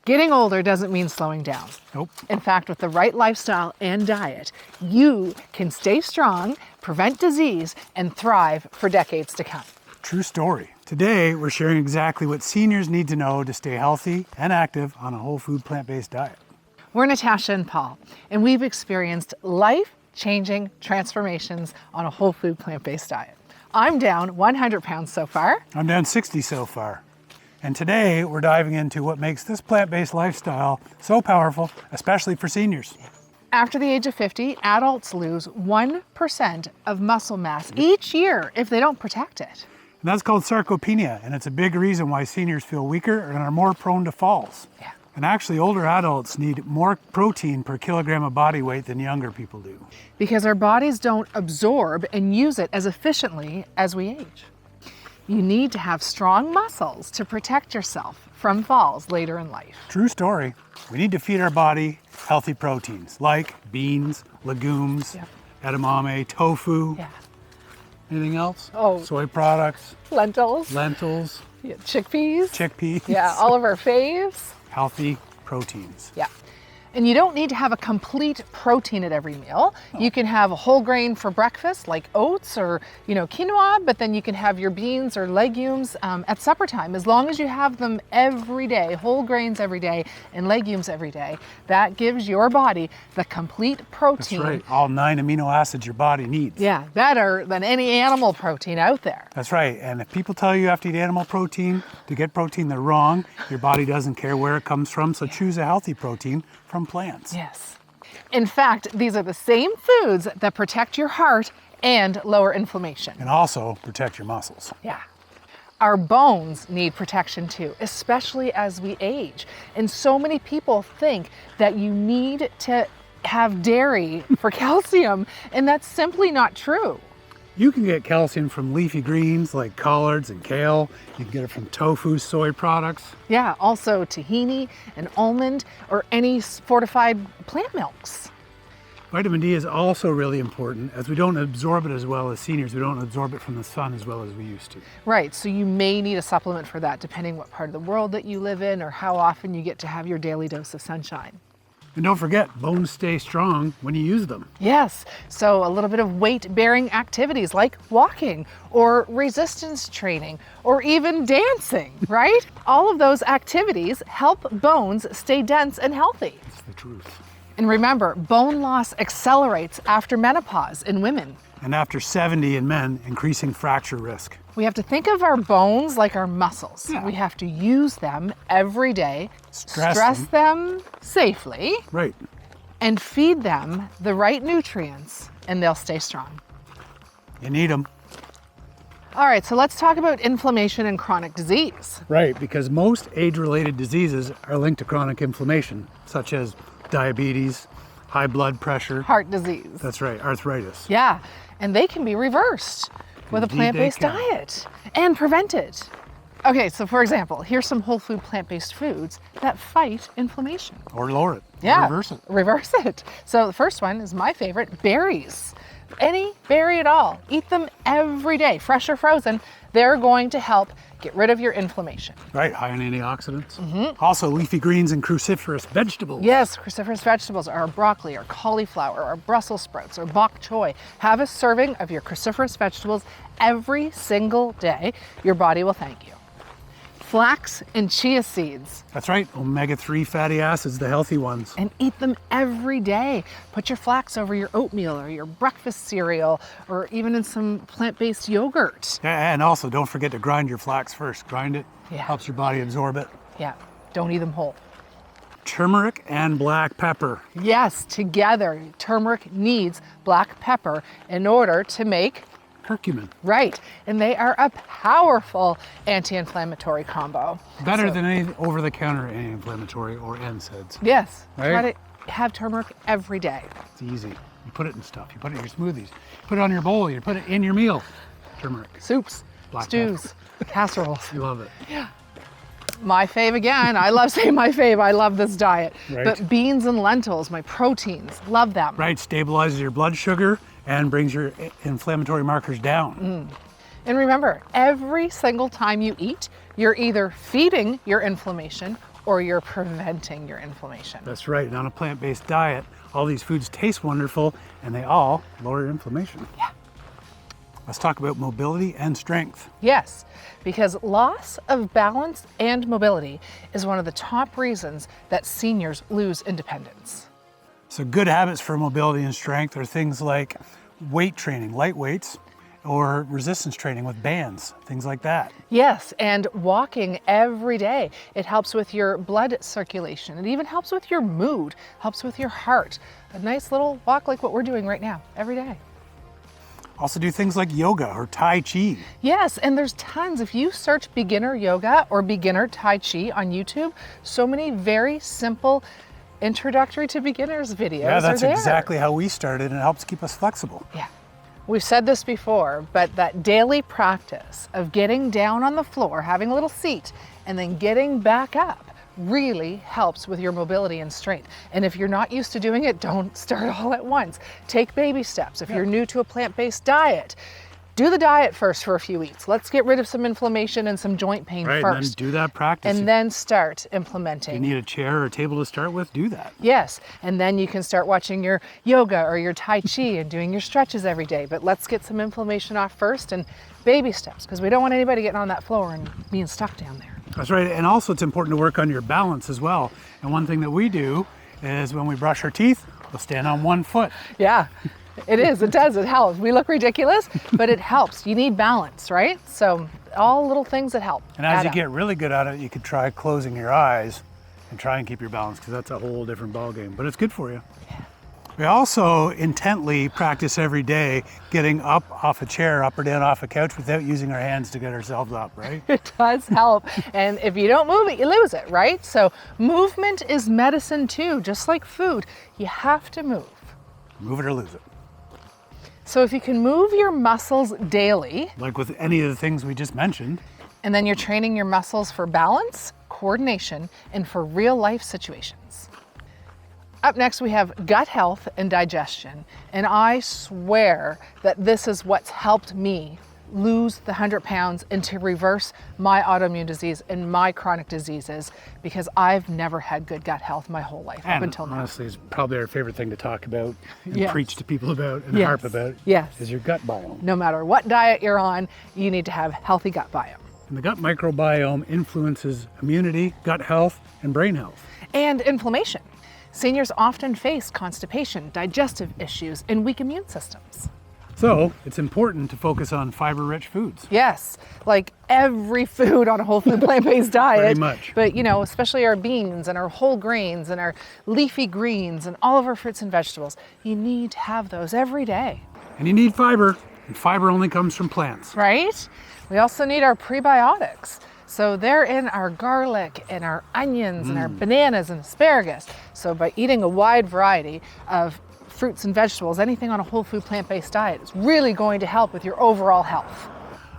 Getting older doesn't mean slowing down. Nope. In fact, with the right lifestyle and diet, you can stay strong, prevent disease, and thrive for decades to come. True story. Today, we're sharing exactly what seniors need to know to stay healthy and active on a whole food plant-based diet. We're Natasha and Paul, and we've experienced life-changing transformations on a whole food plant-based diet. I'm down 100 pounds so far. I'm down 60 so far. And today, we're diving into what makes this plant-based lifestyle so powerful, especially for seniors. After the age of 50, adults lose 1% of muscle mass each year if they don't protect it. And that's called sarcopenia, and it's a big reason why seniors feel weaker and are more prone to falls. Yeah. And actually, older adults need more protein per kilogram of body weight than younger people do. Because our bodies don't absorb and use it as efficiently as we age. You need to have strong muscles to protect yourself from falls later in life. True story. We need to feed our body healthy proteins like beans, legumes, edamame, tofu. Yeah. Anything else? Oh. Soy products. Lentils. Lentils. Yeah, chickpeas. Chickpeas. Yeah, all of our faves. Healthy proteins. Yeah. And you don't need to have a complete protein at every meal. You can have a whole grain for breakfast, like oats or, quinoa, but then you can have your beans or legumes at supper time. As long as you have them every day, whole grains every day and legumes every day, that gives your body the complete protein. That's right, all 9 amino acids your body needs. Yeah, better than any animal protein out there. That's right, and if people tell you have to eat animal protein to get protein, they're wrong. Your body doesn't care where it comes from, so choose a healthy protein from plants. Yes. In fact, these are the same foods that protect your heart and lower inflammation. And also protect your muscles. Yeah. Our bones need protection too, especially as we age. And so many people think that you need to have dairy for calcium, and that's simply not true. You can get calcium from leafy greens like collards and kale. You can get it from tofu, soy products. Yeah, also tahini and almond or any fortified plant milks. Vitamin D is also really important as we don't absorb it as well as seniors. We don't absorb it from the sun as well as we used to. Right, so you may need a supplement for that depending what part of the world that you live in or how often you get to have your daily dose of sunshine. And don't forget, bones stay strong when you use them. Yes, so a little bit of weight-bearing activities like walking or resistance training or even dancing, right? All of those activities help bones stay dense and healthy. It's the truth. And remember, bone loss accelerates after menopause in women. And after 70 in men, increasing fracture risk. We have to think of our bones like our muscles. Yeah. We have to use them every day, stress them safely, Right. and feed them the right nutrients, and they'll stay strong. You need them. All right, so let's talk about inflammation and chronic disease. Right, because most age-related diseases are linked to chronic inflammation, such as diabetes, high blood pressure. Heart disease. That's right, arthritis. Yeah, and they can be reversed with a Indeed plant-based they can. diet and prevented. Okay, so for example, here's some whole food plant-based foods that fight inflammation. Or lower it. Yeah, Or reverse it. Reverse it. So the first one is my favorite, berries. Any berry at all. Eat them every day, fresh or frozen. They're going to help get rid of your inflammation. Right, high in antioxidants. Also, leafy greens and cruciferous vegetables. Yes, cruciferous vegetables are broccoli or cauliflower or Brussels sprouts or bok choy. Have a serving of your cruciferous vegetables every single day. Your body will thank you. Flax and chia seeds. That's right, omega-3 fatty acids, the healthy ones. And eat them every day. Put your flax over your oatmeal or your breakfast cereal or even in some plant-based yogurt. And also, don't forget to grind your flax first. Grind it, Yeah. helps your body absorb it. Yeah, don't eat them whole. Turmeric and black pepper. Yes, together, turmeric needs black pepper in order to make Curcumin. right. And they are a powerful anti-inflammatory combo. Better So- than any over-the-counter anti-inflammatory or NSAIDs. Yes, Right? try to have turmeric every day. It's easy. You put it in stuff. You put it in your smoothies. You put it on your bowl. You put it in your meal. Turmeric. Soups, Black stews, casseroles. You love it. My fave again. I love saying my fave. I love this diet. Right. But beans and lentils, my proteins, love them. Right, stabilizes your blood sugar and brings your inflammatory markers down. And remember, every single time you eat, you're either feeding your inflammation or you're preventing your inflammation. That's right. And on a plant-based diet, all these foods taste wonderful and they all lower inflammation. Yeah. Let's talk about mobility and strength. Yes, because loss of balance and mobility is one of the top reasons that seniors lose independence. So good habits for mobility and strength are things like weight training, light weights, or resistance training with bands, things like that. Yes, and walking every day. It helps with your blood circulation. It even helps with your mood, helps with your heart. A nice little walk like what we're doing right now, every day. Also do things like yoga or Tai Chi. Yes, and there's tons. If you search beginner yoga or beginner Tai Chi on YouTube, so many very simple introductory to beginners videos Yeah, that's are there. exactly how we started, and it helps keep us flexible. Yeah. We've said this before, but that daily practice of getting down on the floor, having a little seat, and then getting back up really helps with your mobility and strength. And if you're not used to doing it, don't start all at once. Take baby steps. If you're new to a plant-based diet, do the diet first for a few weeks. Let's get rid of some inflammation and some joint pain Right, first. and then do that practice. And then start If you implementing. need a chair or a table to start with, do that. Yes, and then you can start watching your yoga or your Tai Chi and doing your stretches every day. But let's get some inflammation off first and baby steps, because we don't want anybody getting on that floor and being stuck down there. That's right, and also it's important to work on your balance as well. And one thing that we do is when we brush our teeth, we'll stand on one foot. Yeah, it is, it does, it helps. We look ridiculous, but it helps. You need balance, right? So all little things that help. And as add you up. get really good at it, you could try closing your eyes and try and keep your balance, because that's a whole different ballgame, but it's good for you. We also intently practice every day getting up off a chair, up or down off a couch without using our hands to get ourselves up, right? It does help. And if you don't move it, you lose it, right? So movement is medicine too, just like food. You have to move. Move it or lose it. So if you can move your muscles daily, Like with any of the things we just mentioned, and then you're training your muscles for balance, coordination, and for real life situations. Up next, we have gut health and digestion. And I swear that this is what's helped me lose the 100 pounds and to reverse my autoimmune disease and my chronic diseases, because I've never had good gut health my whole life up and until now. honestly, it's probably our favorite thing to talk about and Yes. preach to people about and Yes. harp about Yes. is your gut biome. No matter what diet you're on, you need to have healthy gut biome. And the gut microbiome influences immunity, gut health, and brain health. And inflammation. Seniors often face constipation, digestive issues, and weak immune systems. So it's important to focus on fiber-rich foods. Yes, like every food on a whole food plant-based diet. Pretty much. But you know, especially our beans and our whole grains and our leafy greens and all of our fruits and vegetables. You need to have those every day, And you need fiber, and fiber only comes from plants. right? We also need our prebiotics. So they're in our garlic and our onions and our bananas and asparagus. So by eating a wide variety of fruits and vegetables, anything on a whole food plant-based diet is really going to help with your overall health.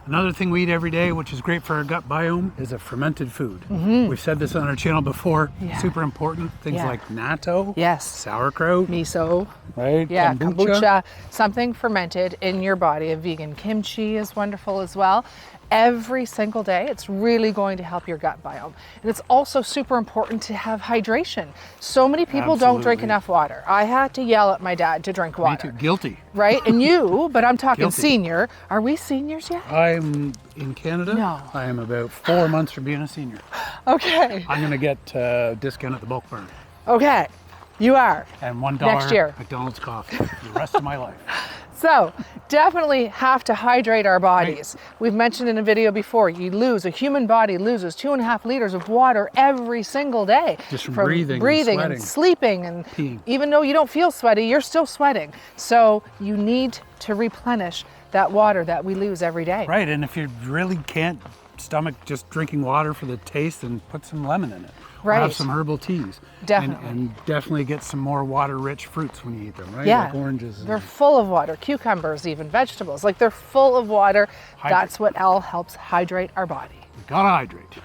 Another thing we eat every day, which is great for our gut biome, is a fermented food. We've said this on our channel before. Yeah. Super important. Things Yeah. like natto, Yes. sauerkraut, Miso, right? yeah, kombucha, something fermented in your body. A vegan kimchi is wonderful as well. Every single day, it's really going to help your gut biome. And it's also super important to have hydration. So many people don't drink Absolutely. enough water. I had to yell at my dad to drink Me water. too. Guilty. Right? And you, but I'm talking Guilty. senior. Are we seniors yet? I'm in Canada. No. I am about 4 months from being a senior. Okay. I'm going to get a discount at the bulk barn Okay. You are. and $1 Next year. McDonald's coffee for the rest of my life. So definitely have to hydrate our bodies. We've mentioned in a video before, a human body loses 2.5 liters of water every single day. Just from breathing and and sleeping, and Peeing. even though you don't feel sweaty, you're still sweating. So you need to replenish that water that we lose every day. Right, and if you really can't stomach just drinking water for the taste, then put some lemon in it. Or Right. have some herbal teas. Definitely. And definitely get some more water-rich fruits when you eat them, right? Yeah, Like oranges. and- they're full of water. Cucumbers, even vegetables, like they're full of water. Hydrate. That's what all helps hydrate our body. You gotta hydrate.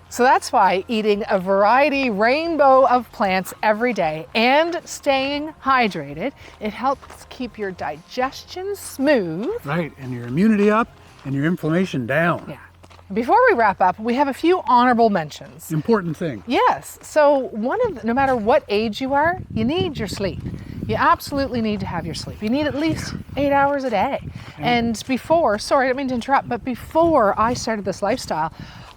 So that's why eating a variety rainbow of plants every day and staying hydrated, it helps keep your digestion smooth. Right, and your immunity up and your inflammation down. Yeah. Before we wrap up, we have a few honorable mentions. Important thing. Yes. So no matter what age you are, you need your sleep. You absolutely need to have your sleep. You need at least 8 hours a day. And before, sorry, I didn't mean to interrupt, but before I started this lifestyle,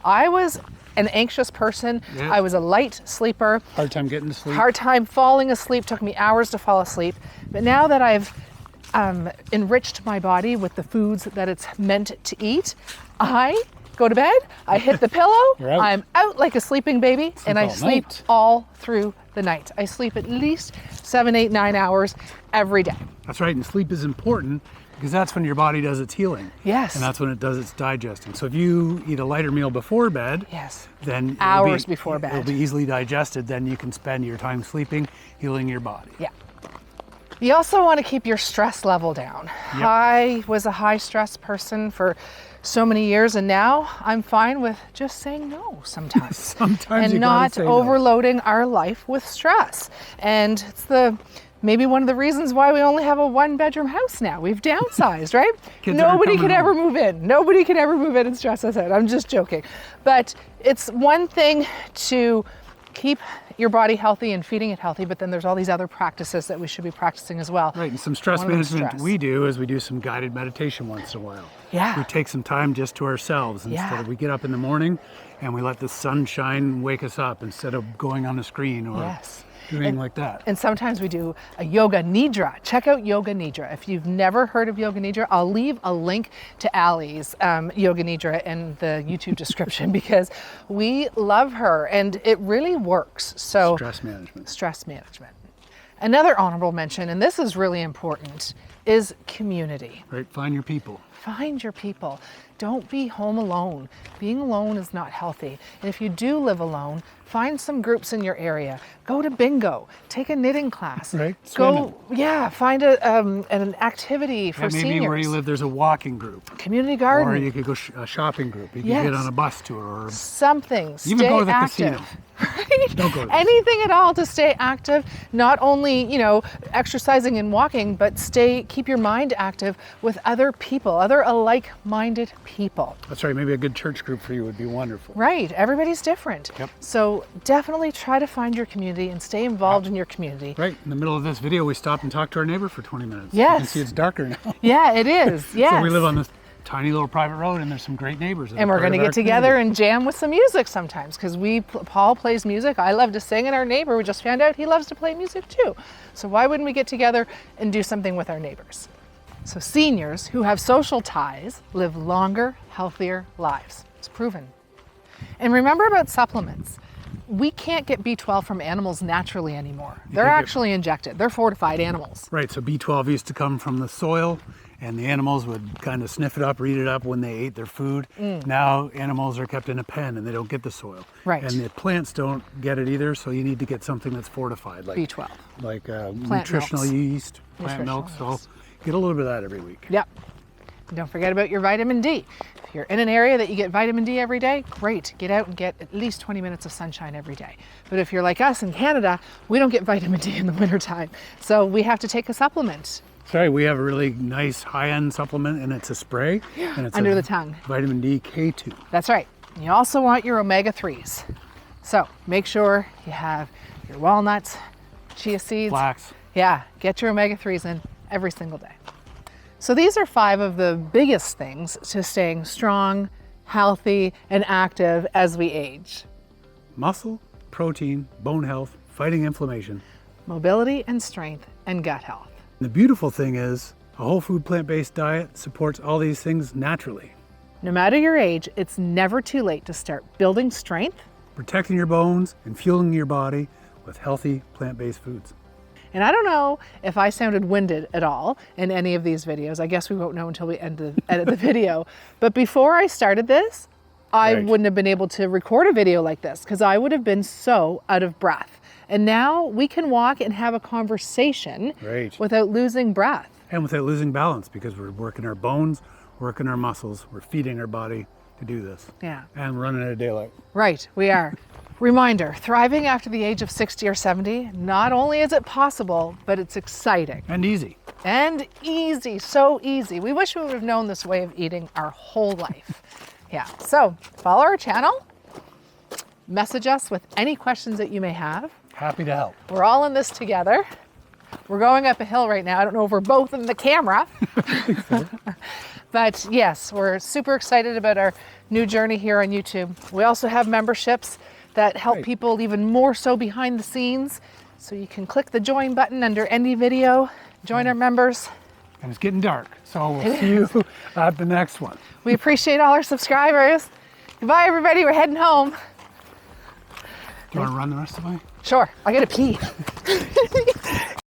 I was an anxious person. Yeah. I was a light sleeper. Hard time getting to sleep. Hard time falling asleep. Took me hours to fall asleep. But now that I've enriched my body with the foods that it's meant to eat, I go to bed, I hit the pillow, I'm out like a sleeping baby, and I sleep all through the night. I sleep at least 7, 8, 9 hours every day. That's right, and sleep is important because that's when your body does its healing. Yes. And that's when it does its digesting. So if you eat a lighter meal before bed, yes, then hours before bed, it'll be easily digested. Then you can spend your time sleeping, healing your body. Yeah. You also want to keep your stress level down. Yep. I was a high stress person for so many years, and now I'm fine with just saying no sometimes. Sometimes and not overloading our life with stress. And it's maybe one of the reasons why we only have a 1-bedroom house now. We've downsized, right? Nobody could ever move in. Nobody could ever move in and stress us out. I'm just joking. But it's one thing to keep your body healthy and feeding it healthy, but then there's all these other practices that we should be practicing as well. Right, and some stress management we do some guided meditation once in a while. Yeah. We take some time just to ourselves instead of we get up in the morning and we let the sunshine wake us up instead of going on a screen or doing like that. And sometimes we do a yoga nidra. Check out yoga nidra. If you've never heard of yoga nidra, I'll leave a link to Allie's yoga nidra in the YouTube description because we love her and it really works. So stress management. Stress management. Another honorable mention, and this is really important, is community. Right, find your people. Find your people. Don't be home alone. Being alone is not healthy. And if you do live alone, find some groups in your area. Go to bingo. Take a knitting class. Right. Go, find an activity for seniors. Maybe where you live, there's a walking group. Community garden. Or you could go a shopping group. You could get on a bus tour or something. Even stay go to the active. casino. Right? Don't go to anything at all to stay active. Not only exercising and walking, but keep your mind active with other people, other like-minded people. That's right. Maybe a good church group for you would be wonderful. Right. Everybody's different. Yep. So definitely try to find your community and stay involved in your community. Right. In the middle of this video, we stopped and talked to our neighbor for 20 minutes. Yes. You can see it's darker now. Yeah, it is. Yes. So we live on this tiny little private road and there's some great neighbors. And we're going to get together and jam with some music sometimes because Paul plays music. I love to sing, and our neighbor, we just found out he loves to play music too. So why wouldn't we get together and do something with our neighbors? So seniors who have social ties live longer, healthier lives. It's proven. And remember about supplements. We can't get B12 from animals naturally anymore. They're actually injected. They're fortified animals. Right, so B12 used to come from the soil and the animals would kind of sniff it up, eat it up when they ate their food. Now animals are kept in a pen and they don't get the soil. Right. And the plants don't get it either, so you need to get something that's fortified, like B12. Like nutritional yeast, plant milk. So get a little bit of that every week. Yep. Don't forget about your vitamin D. If you're in an area that you get vitamin D every day, great. Get out and get at least 20 minutes of sunshine every day. But if you're like us in Canada, we don't get vitamin D in the wintertime. So we have to take a supplement. Sorry, we have a really nice high-end supplement and it's a spray. And it's under the tongue. Vitamin D K2. That's right. You also want your omega-3s. So make sure you have your walnuts, chia seeds. Flax. Yeah, get your omega-3s in every single day. So these are 5 of the biggest things to staying strong, healthy, and active as we age. Muscle, protein, bone health, fighting inflammation. Mobility and strength, and gut health. The beautiful thing is, a whole food plant-based diet supports all these things naturally. No matter your age, it's never too late to start building strength, protecting your bones, and fueling your body with healthy plant-based foods. And I don't know if I sounded winded at all in any of these videos. I guess we won't know until we edit the video. But before I started this, I wouldn't have been able to record a video like this because I would have been so out of breath. And now we can walk and have a conversation without losing breath. And without losing balance because we're working our bones, working our muscles, we're feeding our body to do this. Yeah. And running out of daylight. Right, we are. Reminder, thriving after the age of 60 or 70, not only is it possible, but it's exciting. And easy. And easy, so easy. We wish we would have known this way of eating our whole life. Yeah, so follow our channel, message us with any questions that you may have. Happy to help. We're all in this together. We're going up a hill right now. I don't know if we're both in the camera. But yes, we're super excited about our new journey here on YouTube. We also have memberships that help people even more so behind the scenes. So you can click the join button under any video, join our members. And it's getting dark, so we'll see you at the next one. We appreciate all our subscribers. Goodbye, everybody. We're heading home. Do you want to run the rest of the way? Sure. I gotta pee.